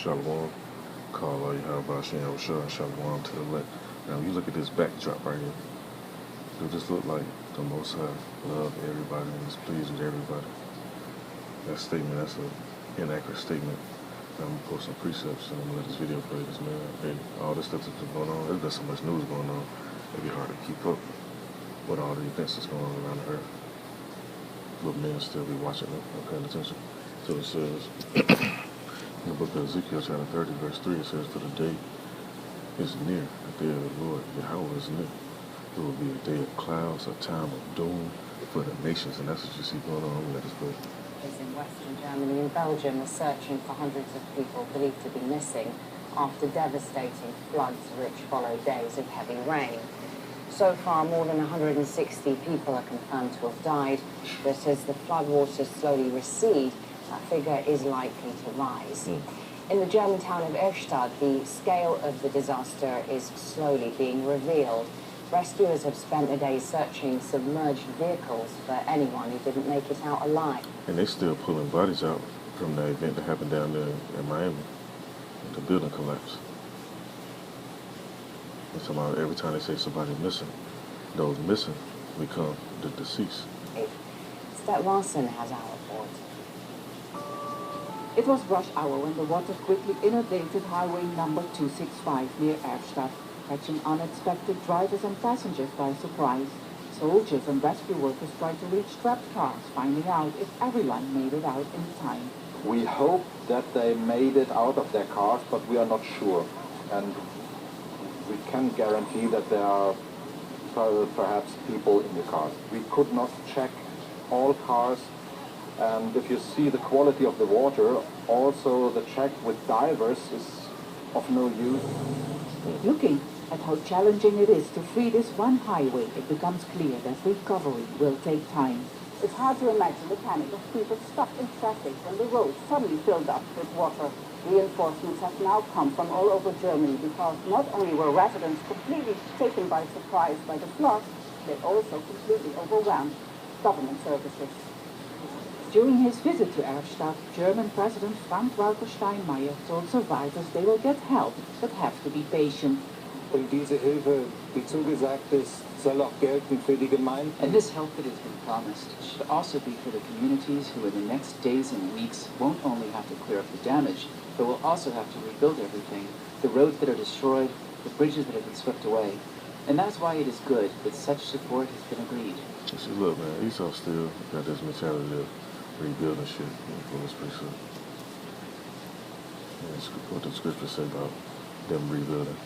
Shalom. Call all you have about Shem Shah, Shalom to the left. Now you look at this backdrop right here. Does this look like the Most High love everybody and is pleased with everybody? That statement, that's an inaccurate statement. I'm gonna post some precepts and I'm gonna let this video play this, man. Hey, all this stuff that's been going on, there's been so much news going on, it'd be hard to keep up with all the events that's going on around the earth. But men still be watching it and paying attention. So it says, in the book of Ezekiel, chapter 30, verse 3, it says, "For the day is near, the day of the Lord, Yahweh is near. It will be a day of clouds, a time of doom for the nations." And that's what you see going on. Let us pray. In Western Germany and Belgium are searching for hundreds of people believed to be missing after devastating floods which followed days of heavy rain. So far, more than 160 people are confirmed to have died, but as the floodwaters slowly recede, that figure is likely to rise. In the German town of Erstadt, the scale of the disaster is slowly being revealed. Rescuers have spent the day searching submerged vehicles for anyone who didn't make it out alive. And they still pulling bodies out from that event that happened down there in Miami. The building collapsed. And somehow every time they say somebody missing, those missing become the deceased. Steph Larson has our report. It was rush hour when the water quickly inundated highway number 265 near Erstadt, catching unexpected drivers and passengers by surprise. Soldiers and rescue workers tried to reach trapped cars, finding out if everyone made it out in time. We hope that they made it out of their cars, but we are not sure. And we can guarantee that there are perhaps people in the cars. We could not check all cars, and if you see the quality of the water, also the check with divers is of no use. Looking at how challenging it is to free this one highway, it becomes clear that recovery will take time. It's hard to imagine the panic of people stuck in traffic when the roads suddenly filled up with water. Reinforcements have now come from all over Germany because not only were residents completely taken by surprise by the flood, they also completely overwhelmed government services. During his visit to Erstadt, German President Frank-Walter Steinmeier told survivors they will get help, but have to be patient. Und diese Hilfe, die zugesagt ist, soll auch gelten für die Gemeinden. And this help that has been promised should also be for the communities who in the next days and weeks won't only have to clear up the damage, but will also have to rebuild everything, the roads that are destroyed, the bridges that have been swept away. And that's why it is good that such support has been agreed. See, look, man, Esau still got this mentality of rebuilding shit from this precept. What the scriptures say about them rebuilding.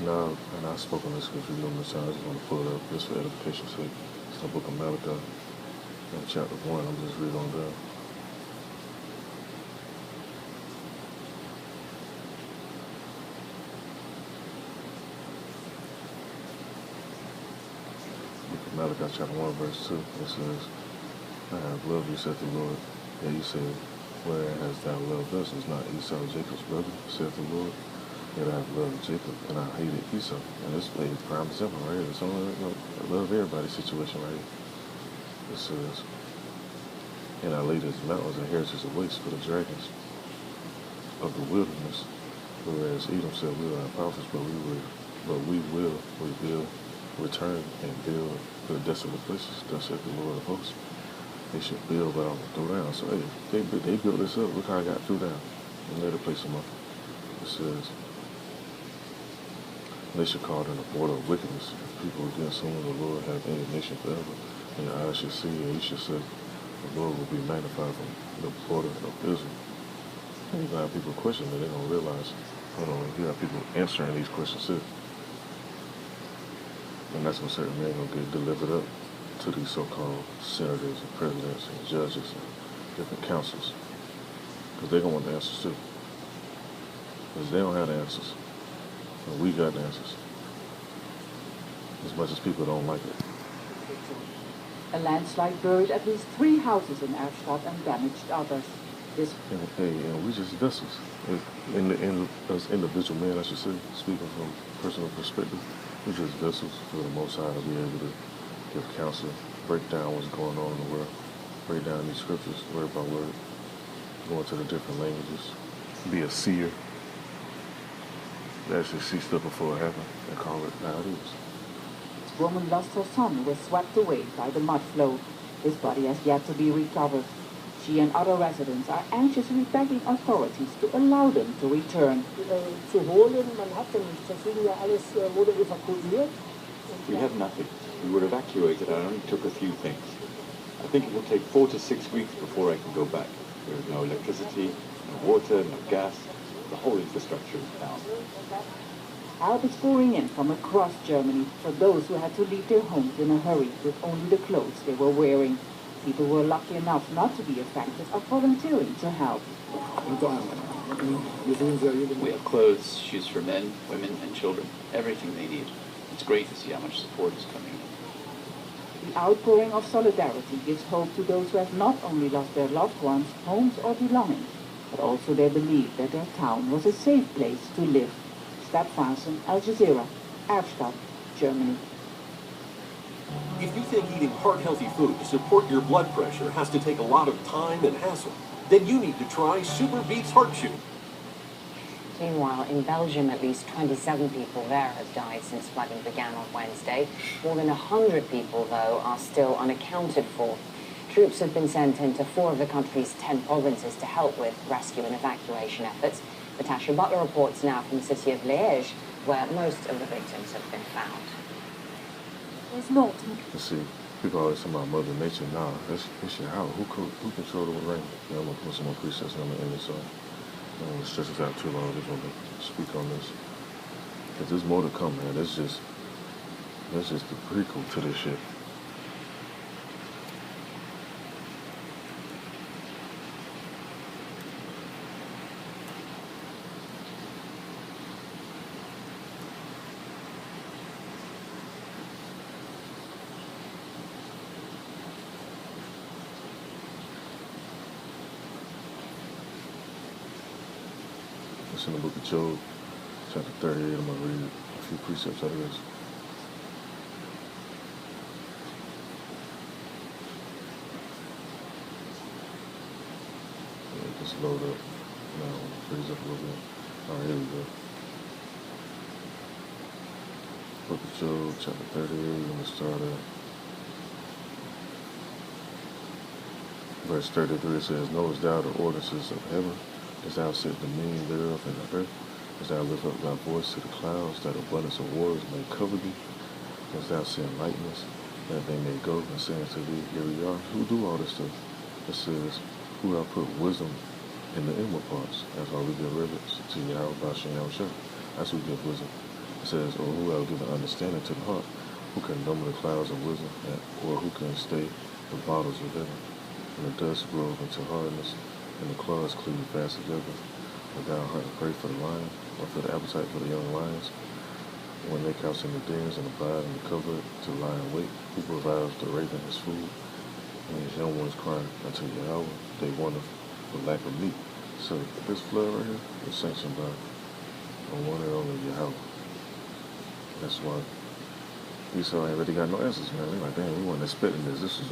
Now, and I've spoken this scripture numerous times. I just want to pull it up just for edification's sake. It's the book of Malachi, in chapter 1. I'm just reading on down. Book of Malachi, chapter 1, verse 2. It says, "I have loved you, saith the Lord." Yeah, you said, "Where hast thou loved us? Is not Esau Jacob's brother, saith the Lord? Yet I have loved Jacob, and I hated Esau." And this is a prime example right here. It's only a love everybody situation right here. It says, "And I laid his mountains and heritage of waste for the dragons of the wilderness, whereas Edom said, we are our prophets, but we will rebuild, return, and build the desolate places. Thus saith the Lord of hosts. They should build, but I will throw down." So hey, they built this up. Look how I got through down. And later place them up. It says, "They should call it a border of wickedness. People against whom the Lord have indignation forever. And your eyes should see, and you should say, the Lord will be magnified from the border of Israel." And you're going to have people question, but they're going to realize You have people answering these questions too. And that's when certain men gonna get delivered up to these so-called senators and presidents and judges and different councils. Because they don't want the answers too. Because they don't have the answers. And we got the answers. As much as people don't like it. A landslide buried at least 3 houses in Erstadt and damaged others. This And we just vessels. As individual men, I should say, speaking from personal perspective, we're just vessels for the Most High to be able to give counsel, break down what's going on in the world, break down these scriptures word by word, go into the different languages, be a seer, actually see stuff before it happens and call it how it is. woman lost her son who was swept away by the mud flow. His body has yet to be recovered. She and other residents are anxiously begging authorities to allow them to return. Zu holen, man hatte nichts. Deswegen ja alles wurde evakuiert. We have nothing. We were evacuated. I only took a few things. I think it will take 4 to 6 weeks before I can go back. There is no electricity, no water, no gas. The whole infrastructure is down. Help is pouring in from across Germany for those who had to leave their homes in a hurry with only the clothes they were wearing. People who were lucky enough not to be affected are volunteering to help. We have clothes, shoes for men, women, and children. Everything they need. It's great to see how much support is coming in. The outpouring of solidarity gives hope to those who have not only lost their loved ones, homes, or belongings, but also their belief that their town was a safe place to live. Stad Vasen, Al Jazeera, Erfstadt, Germany. If you think eating heart-healthy food to support your blood pressure has to take a lot of time and hassle, then you need to try Super Beets Heart Chew. Meanwhile, in Belgium, at least 27 people there have died since flooding began on Wednesday. More than 100 people, though, are still unaccounted for. Troops have been sent into 4 of the country's 10 provinces to help with rescue and evacuation efforts. Natasha Butler reports now from the city of Liège, where most of the victims have been found. There's no You see, people always talk about Mother Nature. Nah, it's your house. Who control the rain? I'm going to put some more presets and I'm going to end this off. I don't want to stress this out too long. I just want to speak on this. Because there's more to come, man. That's just the prequel to this shit. It's in the book of Job, chapter 38. I'm going to read a few precepts out of this. Just load up. Now, freeze up a little bit. All right, here we go. Book of Job, chapter 38. I'm going to start at verse 33. It says, Knowest thou the ordinances of heaven? As thou set the meaning thereof in the earth, as thou lift up thy voice to the clouds, that abundance of waters may cover thee, as thou send lightnings, that they may go, and say unto thee, Here we are. Who do all this stuff? It says, Who hath put wisdom in the inward parts? That's why we give reverence to Yahweh Bashem Yahushua. That's who gives wisdom. It says, Or who hath given understanding to the heart? Who can number the clouds of wisdom? Or who can stay the bottles of heaven? And the dust grove into hardness, and the claws cleave fast together. But thou art prey for the lion, or for the appetite for the young lions, when they couch in the dens and abide in the covert to lie in wait, who provides the raven his food, and his young ones cry unto Yahweh, they wonder for lack of meat. So this flood right here is sanctioned by the one and only Yahweh. That's why Esau ain't really got no answers, man. They're like, damn, we weren't expecting this. This is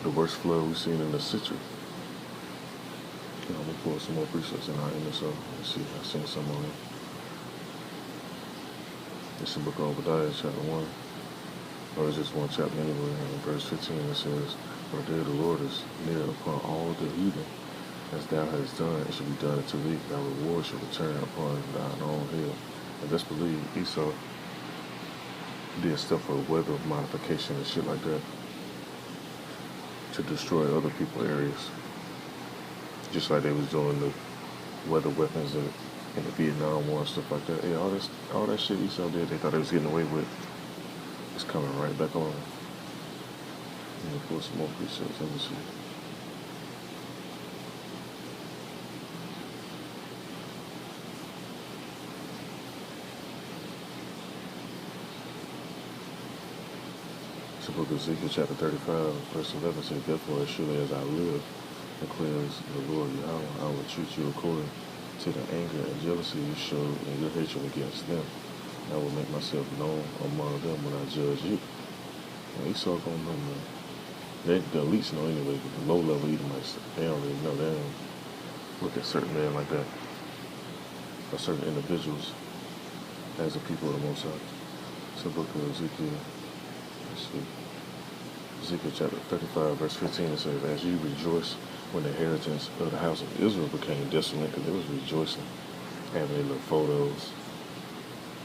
the worst flood we've seen in a century. I'm going to pull some more precepts and I'll end this up. Let's see, I've seen some on it. It's the book of Obadiah, chapter 1. Or it's just one chapter anyway. In verse 15 it says, For the day of the Lord is near upon all the heathen. As thou hast done, it shall be done unto thee. Thy reward shall return upon thine own head. And best believe Esau did stuff for weather modification and shit like that to destroy other people's areas. Just like they was doing the weather weapons that in the Vietnam War and stuff like that. Yeah, all that shit Esau did, they thought they was getting away with. It's coming right back on. Let me pull some more presets. Let me see. It's the book of Ezekiel chapter 35, verse 11 says, "Therefore, as surely as I live, declares the Lord Yahweh, I will treat you according to the anger and jealousy you showed in your hatred against them. I will make myself known among them when I judge you." And Esau gonna know, man. The elites know anyway, but the low-level Edomites, they don't really know. They don't look at certain men like that, or certain individuals as a people of the Most High. It's the book of Ezekiel. Let's see. Ezekiel chapter 35, verse 15, it says, "As you rejoice when the inheritance of the house of Israel became desolate," because they was rejoicing, having their little photos,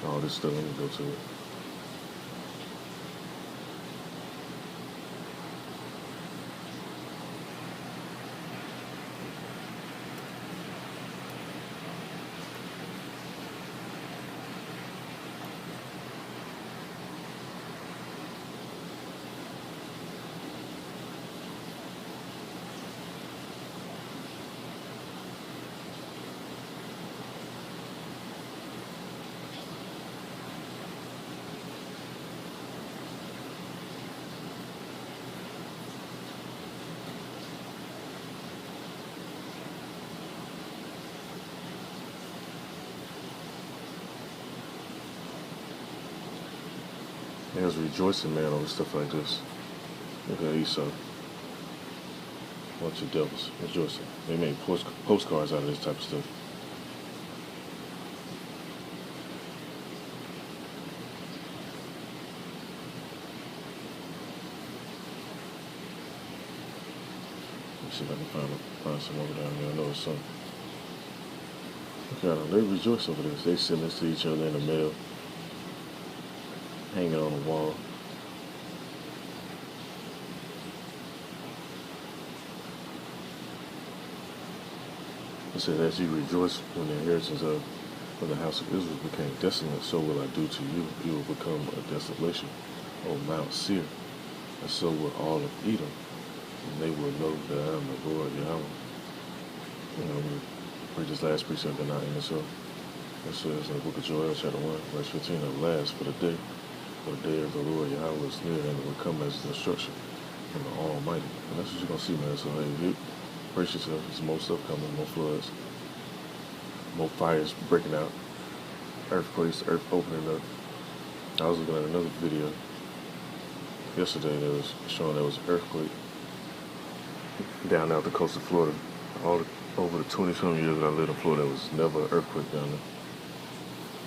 all this stuff. Let me go to it. They was rejoicing, man, over stuff like this. Look at Esau. Bunch of devils rejoicing. They made postcards out of this type of stuff. Let's see if I can find some over down there. I know it's some. Look at them. They rejoice over this. They send this to each other in the mail, hanging on the wall. It says, "As you rejoice when the inheritance of the house of Israel became desolate, so will I do to you. You will become a desolation, O Mount Seir, and so will all of Edom, and they will know that I am the Lord Yahweh." You know, we read this last precept and not in this up. It says in the book of Joel, chapter 1, verse 15, "Alas, for the day of the Lord Yahweh is near, and it will come as destruction from the Almighty." And that's what you're going to see, man. So, hey, brace yourself. There's more stuff coming, more floods, more fires breaking out, earthquakes, earth opening up. I was looking at another video yesterday that was showing there was an earthquake down out the coast of Florida. Over the 20-some years that I lived in Florida, there was never an earthquake down there.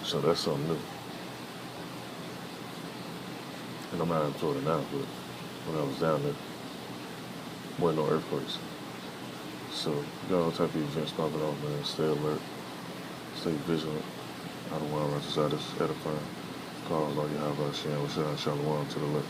So that's something new. And I'm not in Florida now, but when I was down there, wasn't no earthquakes. So you got all type of events popping off, man. Stay alert, stay vigilant. I don't want to run this out. This edifying. Call Allah Yahweh Shalom to the left.